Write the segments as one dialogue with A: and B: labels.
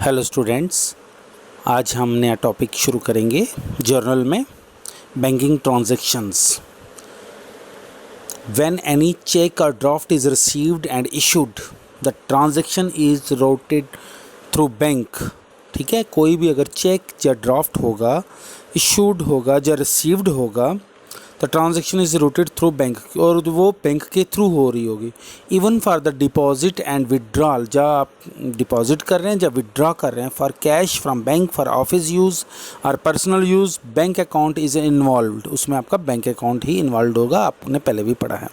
A: Hello students, आज हम नया टॉपिक शुरू करेंगे जर्नल में banking transactions. When any cheque or draft is received and issued the transaction is routed through bank. ठीक है, कोई भी अगर चेक या ड्राफ्ट होगा, इशूड होगा या रिसीव्ड होगा तो transaction is routed through bank, और वो बैंक के थ्रू हो रही होगी। Even for the deposit and withdrawal, जब आप डिपॉजिट कर रहे हैं या विड्रॉ कर रहे हैं for cash from bank for office use or personal use, bank account is involved. उसमें आपका बैंक अकाउंट ही इन्वॉल्व होगा, आपने पहले भी पढ़ा है।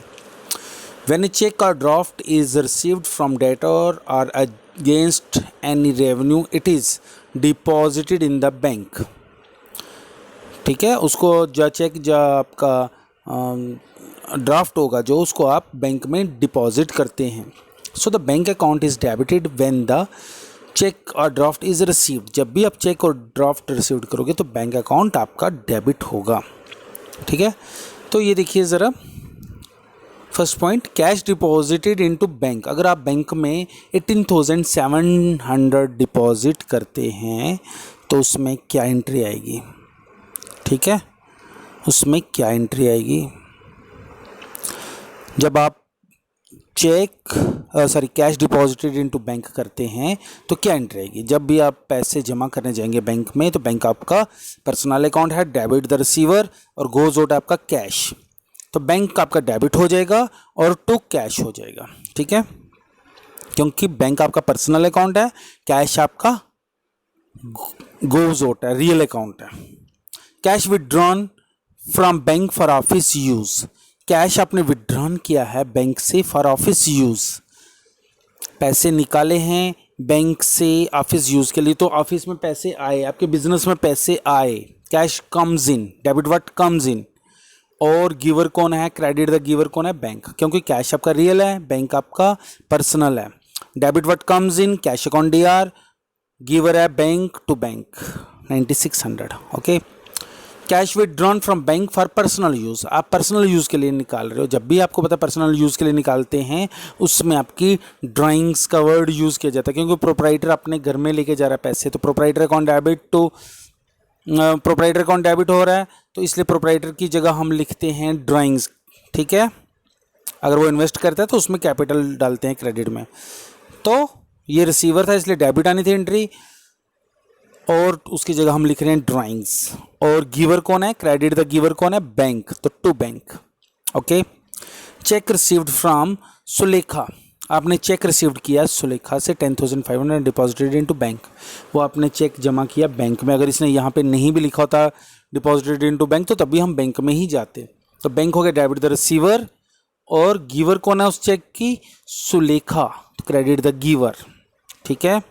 A: When a check or draft is received from debtor or against any revenue, it is deposited in the bank। ठीक है, उसको जो चेक जो आपका ड्राफ्ट होगा जो उसको आप बैंक में डिपॉजिट करते हैं। So the bank account is debited when the cheque or draft is received. जब भी आप चेक और ड्राफ्ट रिसीव करोगे तो बैंक अकाउंट आपका डेबिट होगा। ठीक है, तो ये देखिए ज़रा first point, cash deposited into bank. अगर आप बैंक में 18,700 डिपॉजिट करते हैं तो उसमें क्या एंट्री आएगी? ठीक है, उसमें क्या एंट्री आएगी? जब आप कैश डिपॉजिटेड इनटू बैंक करते हैं तो क्या एंट्री आएगी? जब भी आप पैसे जमा करने जाएंगे बैंक में तो बैंक आपका पर्सनल अकाउंट है, डेबिट द रिसीवर और गोज आउट आपका कैश, तो बैंक आपका डेबिट हो जाएगा और टू कैश हो जाएगा। ठीक है, क्योंकि बैंक आपका पर्सनल अकाउंट है, कैश आपका गोज आउट है, रियल अकाउंट है। Cash withdrawn from bank for office use, cash आपने विड्रॉन किया है बैंक से फॉर ऑफिस यूज़, पैसे निकाले हैं बैंक से ऑफिस यूज़ के लिए, तो ऑफिस में पैसे आए, आपके बिजनेस में पैसे आए, cash comes in, debit what comes इन। और गिवर कौन है? क्रेडिट द गिवर कौन है? बैंक, क्योंकि कैश आपका रियल है, बैंक आपका पर्सनल है। Debit what comes in, cash account DR, giver है bank to bank 9600। Okay, cash withdrawn from bank for personal use, आप पर्सनल यूज़ के लिए निकाल रहे हो। जब भी आपको पता पर्सनल यूज़ के लिए निकालते हैं उसमें आपकी ड्राइंग्स का वर्ड यूज़ किया जाता है, क्योंकि प्रोप्राइटर अपने घर में लेके जा रहा है पैसे, तो proprietor account debit to proprietor account debit हो रहा है, तो इसलिए प्रोप्राइटर की जगह हम लिखते हैं ड्राइंग्स। ठीक है, अगर वो इन्वेस्ट करता है तो उसमें कैपिटल डालते हैं क्रेडिट में। तो ये रिसीवर था इसलिए डेबिट आनी थी एंट्री, और उसकी जगह हम लिख रहे हैं ड्राइंग्स। और गिवर कौन है? क्रेडिट द गिवर कौन है? बैंक, तो to bank. Okay, cheque received from Sulekha, आपने चेक रिसीव्ड किया सुलेखा से 10,500 डिपॉजिटेड इनटू बैंक, वो आपने चेक जमा किया बैंक में। अगर इसने यहाँ पे नहीं भी लिखा होता डिपॉजिटेड इनटू बैंक तो तभी हम बैंक में ही जाते। तो बैंक हो गया डेबिट द रिसीवर, और गिवर कौन है उस चेक की? सुलेखा, तो क्रेडिट द गिवर। ठीक है,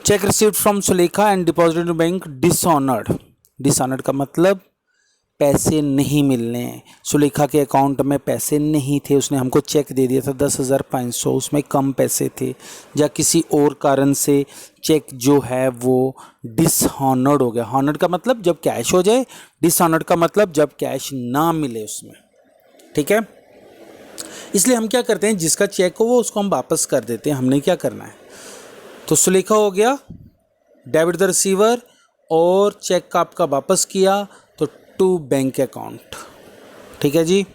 A: check received from Sulekha and deposited into bank dishonoured. Dishonoured का मतलब पैसे नहीं मिलने, सुलेखा के अकाउंट में पैसे नहीं थे, उसने हमको चेक दे दिया था 10,500, उसमें कम पैसे थे, या किसी और कारण से चेक जो है वो डिसऑनर्ड हो गया। हॉनर्ड का मतलब जब कैश हो जाए, डिसऑनर्ड का मतलब जब कैश ना मिले उसमें। ठीक है, इसलिए हम क्या करते हैं, जिसका चेक हो वो उसको हम वापस कर देते हैं, हमने क्या करना है। तो सुलेखा हो गया डेबिट द रिसीवर, और चेक आपका वापस किया तो टू बैंक अकाउंट। ठीक है जी।